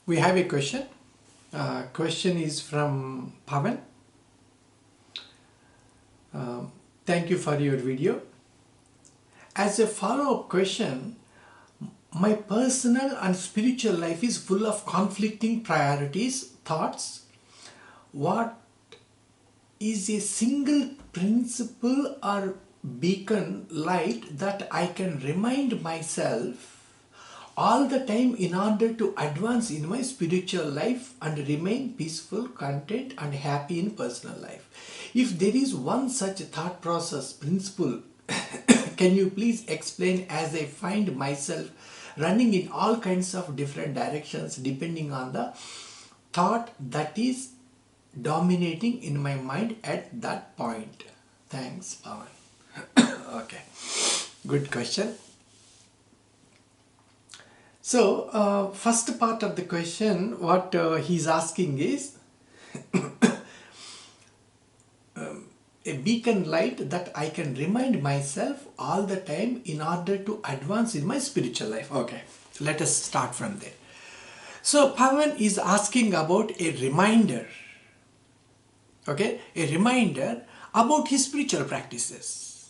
We have a question. Question is from Pavan. Thank you for your video. As a follow-up question, my personal and spiritual life is full of conflicting priorities, thoughts. What is a single principle or beacon light that I can remind myself all the time in order to advance in my spiritual life and remain peaceful, content and happy in personal life? If there is one such thought process, principle, can you please explain, as I find myself running in all kinds of different directions depending on the thought that is dominating in my mind at that point? Thanks, Pawan. Okay, good question. So, first part of the question, what he's asking is a beacon light that I can remind myself all the time in order to advance in my spiritual life. Okay, let us start from there. So, Pavan is asking about a reminder. Okay, a reminder about his spiritual practices.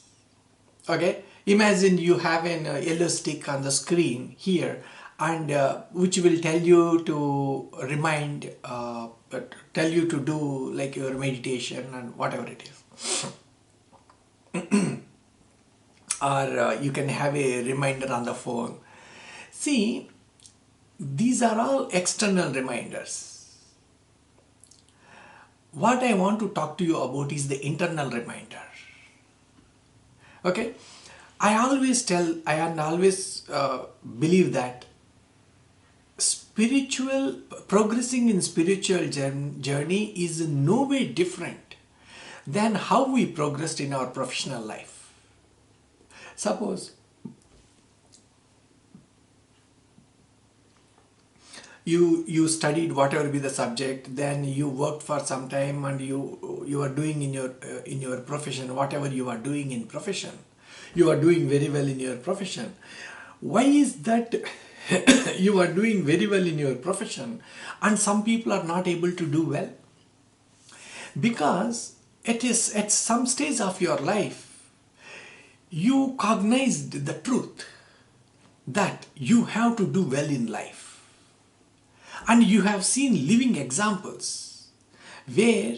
Okay, imagine you have an yellow stick on the screen here, and which will tell you to remind, tell you to do like your meditation and whatever it is. Or you can have a reminder on the phone. See, these are all external reminders. What I want to talk to you about is the internal reminder. Okay, I always believe that progressing in spiritual journey is in no way different than how we progressed in our professional life. Suppose you studied whatever be the subject, then you worked for some time, and you are doing in your profession whatever you are doing in profession. You are doing very well in your profession. Why is that? You are doing very well in your profession and some people are not able to do well? Because it is at some stage of your life you cognized the truth that you have to do well in life, and you have seen living examples where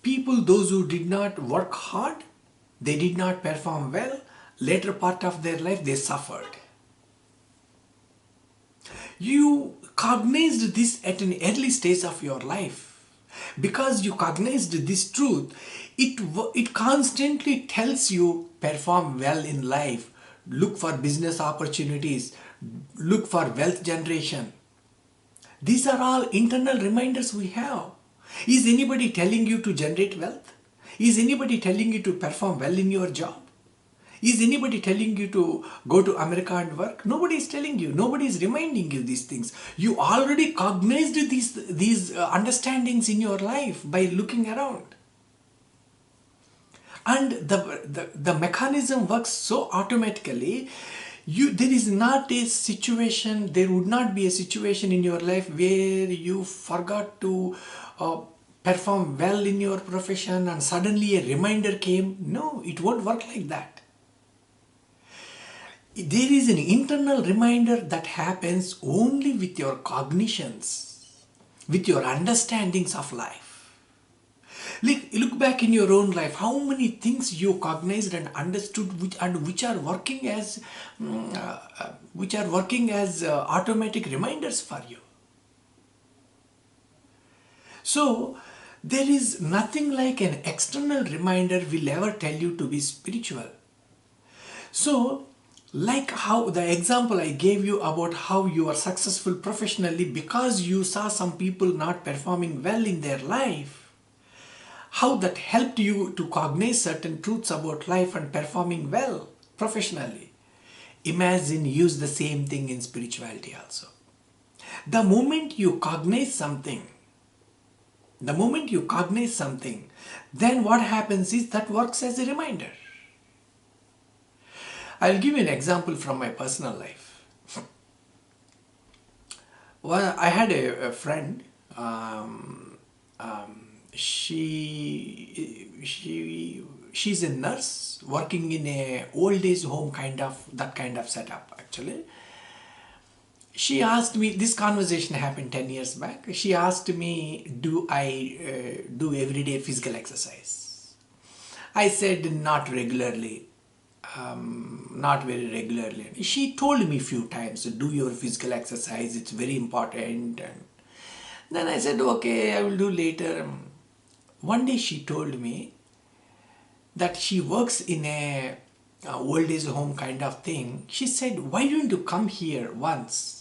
people, those who did not work hard, they did not perform well, later part of their life they suffered. You cognized this at an early stage of your life. Because you cognized this truth, it constantly tells you perform well in life, look for business opportunities, look for wealth generation. These are all internal reminders we have. Is anybody telling you to generate wealth? Is anybody telling you to perform well in your job? Is anybody telling you to go to America and work? Nobody is telling you. Nobody is reminding you these things. You already cognized these understandings in your life by looking around. And the mechanism works so automatically. There is not a situation, there would not be a situation in your life where you forgot to perform well in your profession and suddenly a reminder came. No, it won't work like that. There is an internal reminder that happens only with your cognitions, with your understandings of life. Look back in your own life, how many things you cognized and understood which are working as automatic reminders for you. So there is nothing like an external reminder will ever tell you to be spiritual. So like how the example I gave you about how you are successful professionally because you saw some people not performing well in their life, how that helped you to cognize certain truths about life and performing well professionally. Imagine, use the same thing in spirituality also. The moment you cognize something, then what happens is that works as a reminder. I'll give you an example from my personal life. Well, I had a friend. She's a nurse working in a old age home, kind of that kind of setup actually. She asked me, this conversation happened 10 years back. She asked me, do I do everyday physical exercise? I said not regularly, not very regularly. She told me few times, do your physical exercise, it's very important. And then I said, okay, I will do later. One day she told me that she works in a old age home kind of thing. She said, why don't you come here once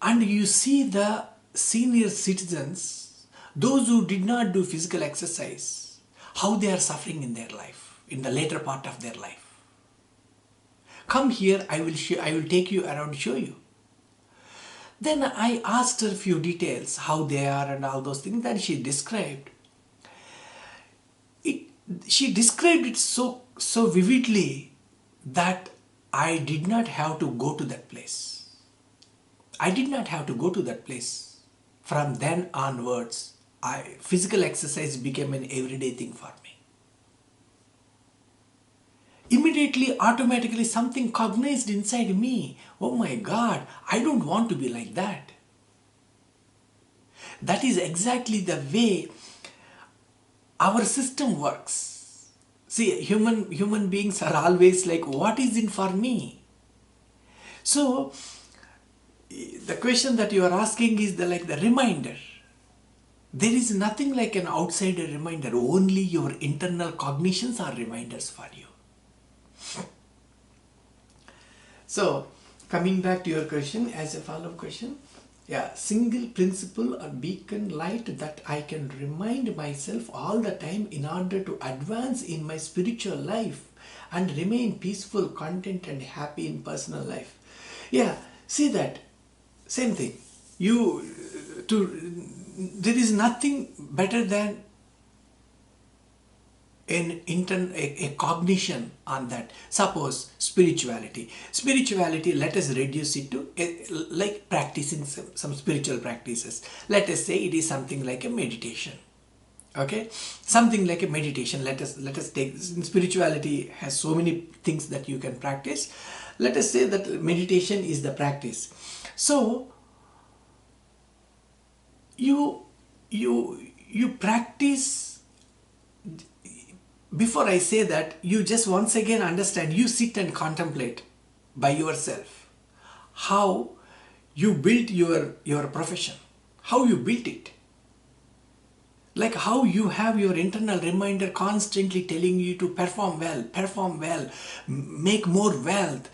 and you see the senior citizens, those who did not do physical exercise, how they are suffering in their life, in the later part of their life. Come here, I will take you around, show you. Then I asked her a few details, how they are and all those things. Then she described it. She described it so vividly that I did not have to go to that place. I did not have to go to that place. From then onwards, physical exercise became an everyday thing for me. Immediately, automatically, something cognized inside me. Oh my God, I don't want to be like that. That is exactly the way our system works. See, human beings are always like, what is in for me? So, the question that you are asking is like the reminder. There is nothing like an outsider reminder. Only your internal cognitions are reminders for you. So, coming back to your question as a follow-up question, yeah, single principle or beacon light that I can remind myself all the time in order to advance in my spiritual life and remain peaceful, content and happy in personal life. Yeah, see that, same thing. There is nothing better than a cognition on that. Suppose spirituality, let us reduce it to like practicing some spiritual practices. Let us say it is something like a meditation. Okay, something like a meditation. Let us take, spirituality has so many things that you can practice. Let us say that meditation is the practice. So you practice. Before I say that, you just once again understand, you sit and contemplate by yourself how you built your profession, how you built it. Like how you have your internal reminder constantly telling you to perform well, make more wealth.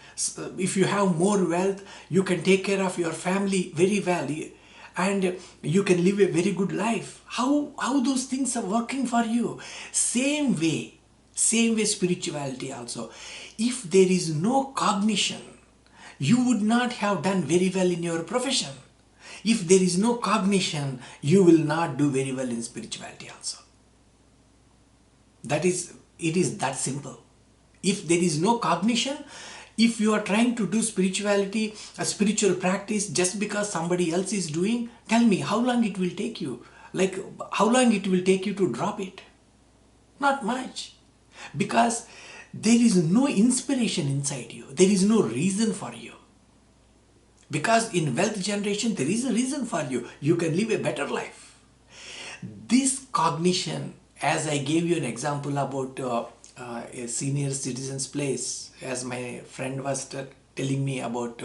If you have more wealth, you can take care of your family very well and you can live a very good life. How those things are working for you. Same way spirituality also. If there is no cognition, you would not have done very well in your profession. If there is no cognition, you will not do very well in spirituality also. It is that simple. If there is no cognition, if you are trying to do spirituality, a spiritual practice just because somebody else is doing, tell me how long it will take you. Like how long it will take you to drop it? Not much. Because there is no inspiration inside you. There is no reason for you. Because in wealth generation, there is a reason for you. You can live a better life. This cognition, as I gave you an example about a senior citizen's place, as my friend was telling me about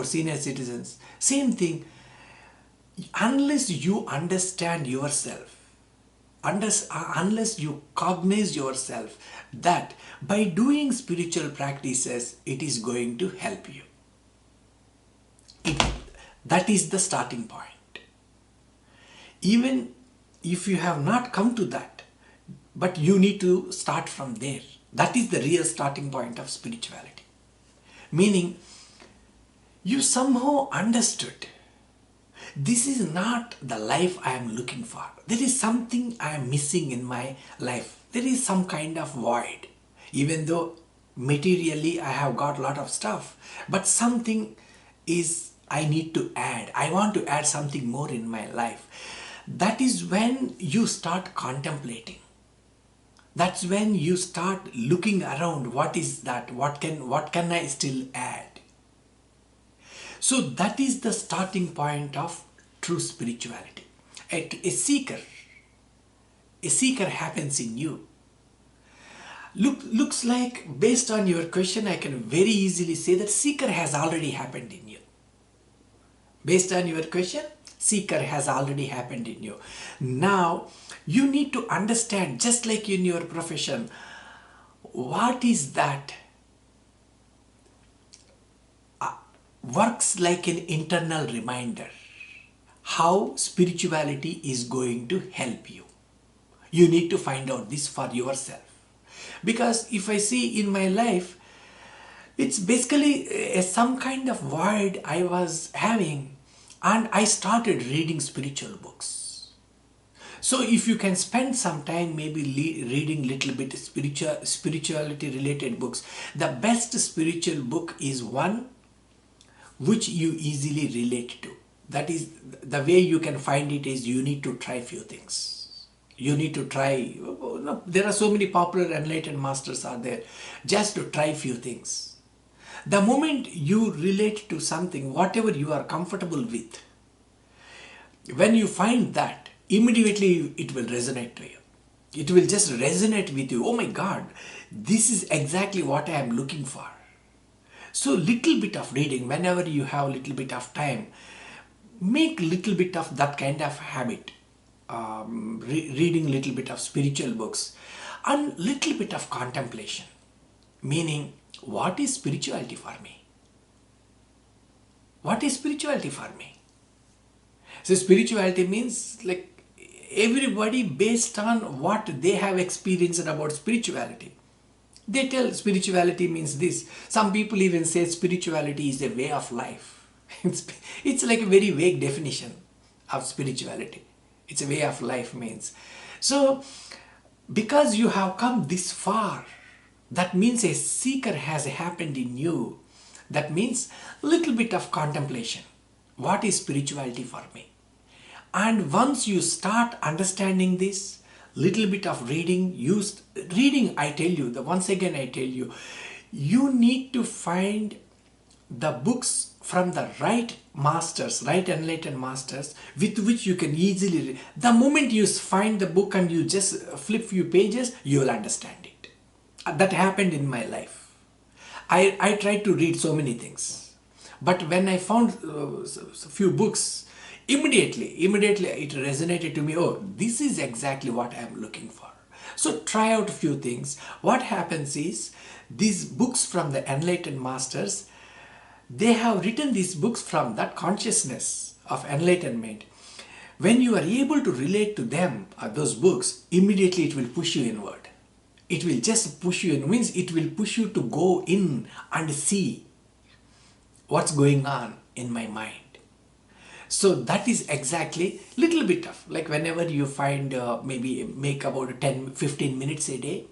senior citizens, same thing. Unless you understand yourself, unless you cognize yourself that by doing spiritual practices, it is going to help you. That is the starting point. Even if you have not come to that, but you need to start from there. That is the real starting point of spirituality. Meaning, you somehow understood, this is not the life I am looking for. There is something I am missing in my life. There is some kind of void. Even though materially I have got a lot of stuff, but something is I need to add. I want to add something more in my life. That is when you start contemplating. That's when you start looking around. What is that? What can I still add? So that is the starting point of true spirituality. A seeker happens in you. Looks like, based on your question, I can very easily say that seeker has already happened in you. Based on your question, seeker has already happened in you. Now, you need to understand, just like in your profession, what is that works like an internal reminder how spirituality is going to help you. You need to find out this for yourself. Because if I see in my life, it's basically some kind of void I was having, and I started reading spiritual books. So if you can spend some time maybe reading little bit spirituality related books, the best spiritual book is one which you easily relate to. That is, the way you can find it is you need to try few things. You need to try, there are so many popular enlightened masters are there, just to try few things. The moment you relate to something, whatever you are comfortable with, when you find that, immediately it will resonate to you. It will just resonate with you. Oh my God, this is exactly what I am looking for. So little bit of reading, whenever you have a little bit of time, make little bit of that kind of habit. Reading little bit of spiritual books and little bit of contemplation. Meaning, what is spirituality for me? What is spirituality for me? So spirituality means like everybody based on what they have experienced about spirituality. They tell spirituality means this. Some people even say spirituality is a way of life. It's like a very vague definition of spirituality. It's a way of life means. So, because you have come this far, that means a seeker has happened in you. That means a little bit of contemplation. What is spirituality for me? And once you start understanding this, little bit of reading, I tell you, once again I tell you, you need to find the books from the right masters, right enlightened masters, with which you can easily read. The moment you find the book and you just flip few pages, you will understand it. That happened in my life. I tried to read so many things, but when I found a few books, immediately it resonated to me. Oh, this is exactly what I am looking for. So try out a few things. What happens is, these books from the enlightened masters, they have written these books from that consciousness of enlightenment. When you are able to relate to them, those books, immediately it will push you inward. It will just push you in, means it will push you to go in and see what's going on in my mind. So that is exactly little bit of, like whenever you find, maybe make about 10-15 minutes a day.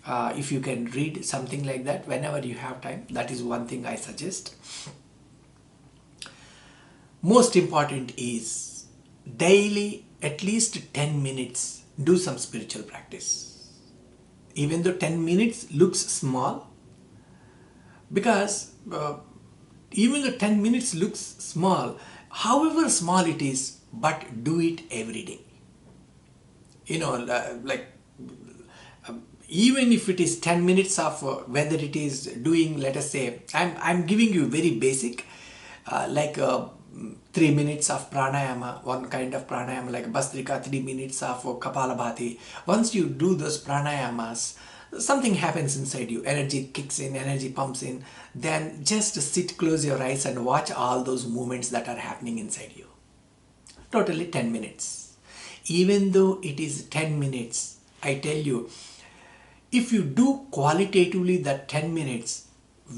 If you can read something like that whenever you have time, that is one thing I suggest. Most important is daily at least 10 minutes do some spiritual practice. Even though 10 minutes looks small, because even though 10 minutes looks small, however small it is, but do it every day. You know, like even if it is 10 minutes of whether it is doing, let us say, I'm giving you very basic, like 3 minutes of pranayama, one kind of pranayama like Bhastrika, 3 minutes of Kapalabhati. Once you do those pranayamas, something happens inside you, energy kicks in, energy pumps in. Then just sit, close your eyes and watch all those movements that are happening inside you. Totally 10 minutes. Even though it is 10 minutes, I tell you, if you do qualitatively that 10 minutes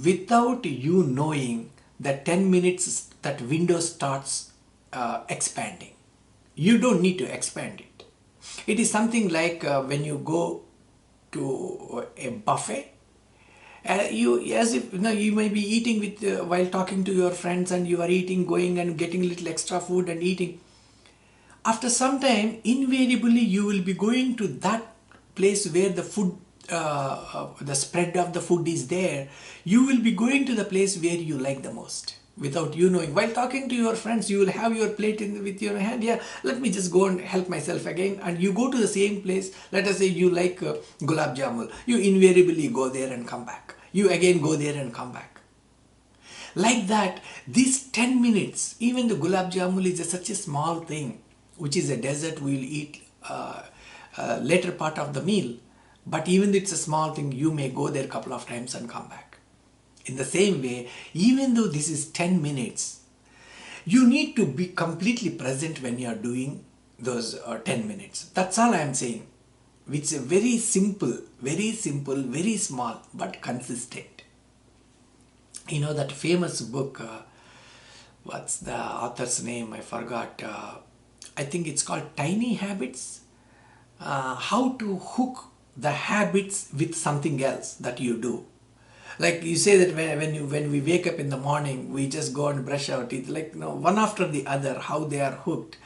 without you knowing, that 10 minutes, that window starts expanding. You don't need to expand it. It is something like when you go to a buffet You, as if you may be eating with while talking to your friends, and you are eating, going and getting a little extra food and eating. After some time, invariably you will be going to that place where the food, the spread of the food is there. You will be going to the place where you like the most without you knowing. While talking to your friends, you will have your plate with your hand. Yeah, let me just go and help myself again. And you go to the same place. Let us say you like gulab jamun. You invariably go there and come back. You again go there and come back. Like that, these 10 minutes, even the gulab jamun is such a small thing, which is a dessert we will eat later part of the meal. But even it's a small thing, you may go there a couple of times and come back. In the same way, even though this is 10 minutes, you need to be completely present when you are doing those 10 minutes. That's all I am saying. Which is very simple, very small, but consistent. You know that famous book, what's the author's name? I forgot. I think it's called Tiny Habits. How to hook the habits with something else that you do. Like you say that when we wake up in the morning, we just go and brush our teeth, like one after the other, how they are hooked.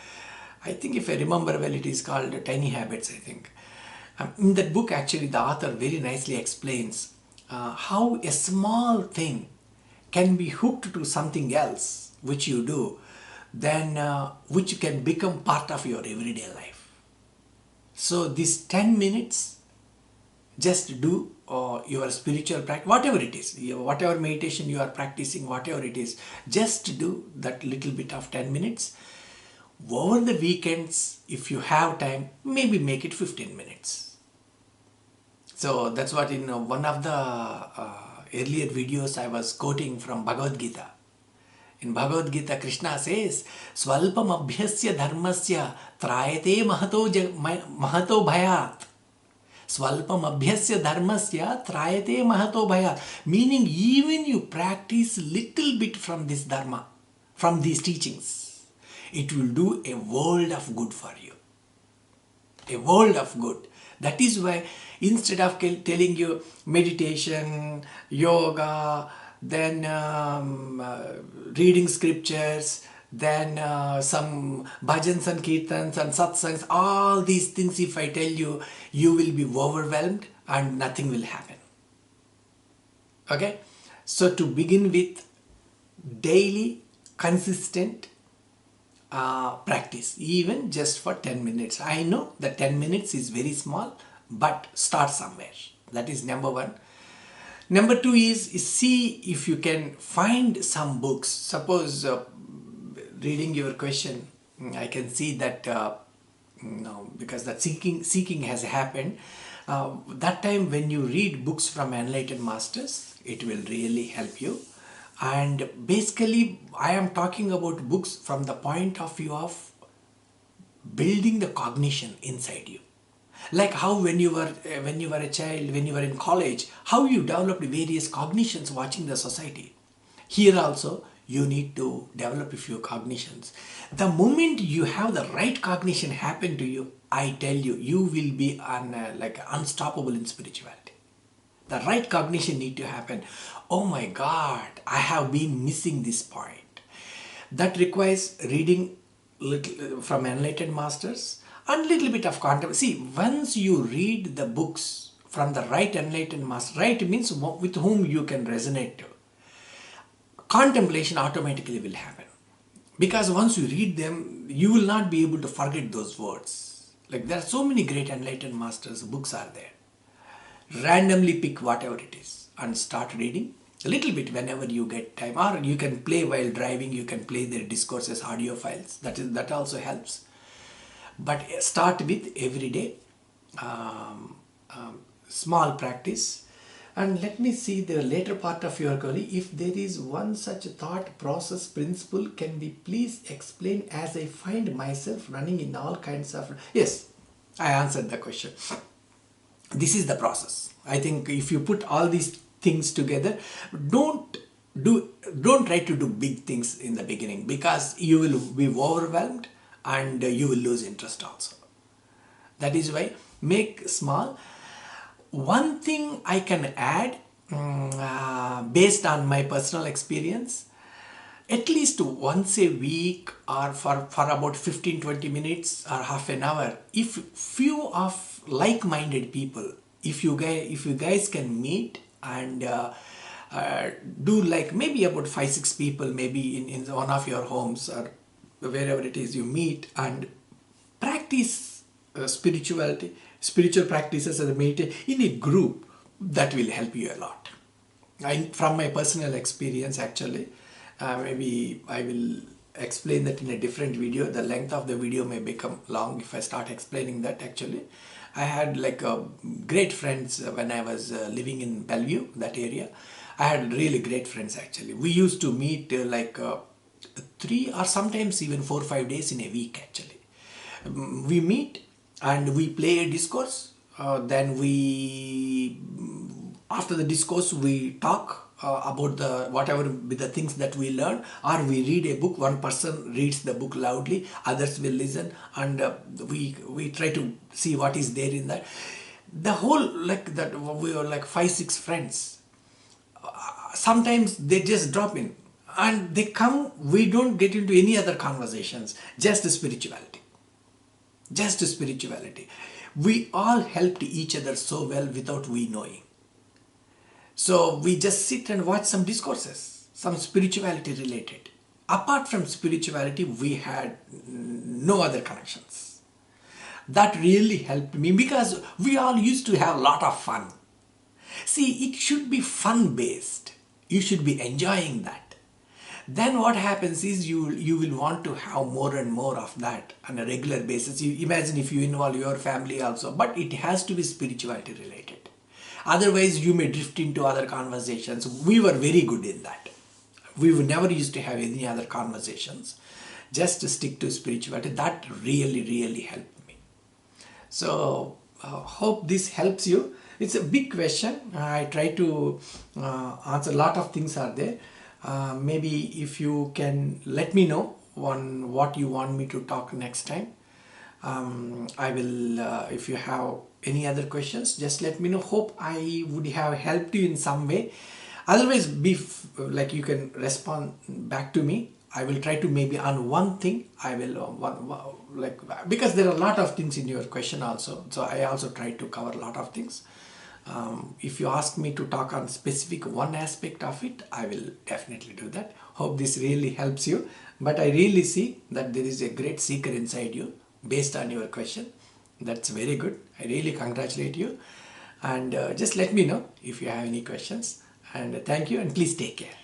I think if I remember well, it is called Tiny Habits, I think. In that book, actually, the author very nicely explains how a small thing can be hooked to something else which you do, then which can become part of your everyday life. So these 10 minutes, just do your spiritual practice, whatever it is, whatever meditation you are practicing, whatever it is, just do that little bit of 10 minutes. Over the weekends, if you have time, maybe make it 15 minutes. So that's what in one of the earlier videos I was quoting from Bhagavad Gita. In Bhagavad Gita, Krishna says, Swalpam abhyasya dharmasya trayate mahato bhayat. Swalpam abhyasya dharmasya trayate mahato bhayat. Meaning, even you practice little bit from this dharma, from these teachings, it will do a world of good for you. A world of good. That is why instead of telling you meditation, yoga, then reading scriptures, then some bhajans and kirtans and satsangs, all these things, if I tell you, you will be overwhelmed and nothing will happen. Okay? So to begin with, daily, consistent practice, even just for 10 minutes. I know that 10 minutes is very small, but start somewhere. That is number one. Number two is see if you can find some books. Suppose reading your question, I can see that because that seeking has happened. That time when you read books from enlightened masters, it will really help you. And basically, I am talking about books from the point of view of building the cognition inside you. Like how when you were a child, when you were in college, how you developed various cognitions watching the society. Here also, you need to develop a few cognitions. The moment you have the right cognition happen to you, I tell you, you will be like unstoppable in spirituality. The right cognition need to happen. Oh my God, I have been missing this point. That requires reading little from enlightened masters and little bit of contemplation. See, once you read the books from the right enlightened master, right means with whom you can resonate to, contemplation automatically will happen. Because once you read them, you will not be able to forget those words. Like there are so many great enlightened masters, books are there. Randomly pick whatever it is and start reading a little bit whenever you get time, or you can play while driving, you can play their discourses, audio files, that also helps. But start with everyday small practice. And let me see the later part of your query. If there is one such thought process principle, can we please explain, as I find myself running in all kinds of... Yes, I answered the question. This is the process. I think if you put all these things together, don't try to do big things in the beginning, because you will be overwhelmed and you will lose interest also. That is why make small. One thing I can add, based on my personal experience, at least once a week or for about 15-20 minutes or half an hour, if few of like-minded people, if you guys can meet and do like maybe about 5-6 people, maybe in one of your homes or wherever it is you meet, and practice spiritual practices as a meditation in a group, that will help you a lot. From my personal experience, actually, maybe I will explain that in a different video. The length of the video may become long if I start explaining that. Actually, I had like great friends when I was living in Bellevue, that area. I had really great friends actually. We used to meet 3 or sometimes even 4 or 5 days in a week actually. We meet and we play a discourse. Then we, after the discourse, we talk about the whatever be the things that we learn, or we read a book. One person reads the book loudly, others will listen, and we try to see what is there in that. The whole, like that, we were like 5-6 friends. Sometimes they just drop in and they come. We don't get into any other conversations, just spirituality. Just spirituality. We all helped each other so well without we knowing. So we just sit and watch some discourses, some spirituality related. Apart from spirituality, we had no other connections. That really helped me because we all used to have a lot of fun. See, it should be fun based. You should be enjoying that. Then what happens is you will want to have more and more of that on a regular basis. You imagine if you involve your family also, but it has to be spirituality related. Otherwise, you may drift into other conversations. We were very good in that. We never used to have any other conversations. Just to stick to spirituality. That really, really helped me. So, hope this helps you. It's a big question. I try to answer. A lot of things are there. Maybe if you can let me know on what you want me to talk next time. I will, if you have any other questions, just let me know. Hope I would have helped you in some way. Otherwise, like you can respond back to me. I will try to maybe on one thing. I will because there are a lot of things in your question also. So I also try to cover a lot of things. If you ask me to talk on specific one aspect of it, I will definitely do that. Hope this really helps you. But I really see that there is a great seeker inside you based on your question. That's very good. I really congratulate you. And just let me know if you have any questions. And thank you, and please take care.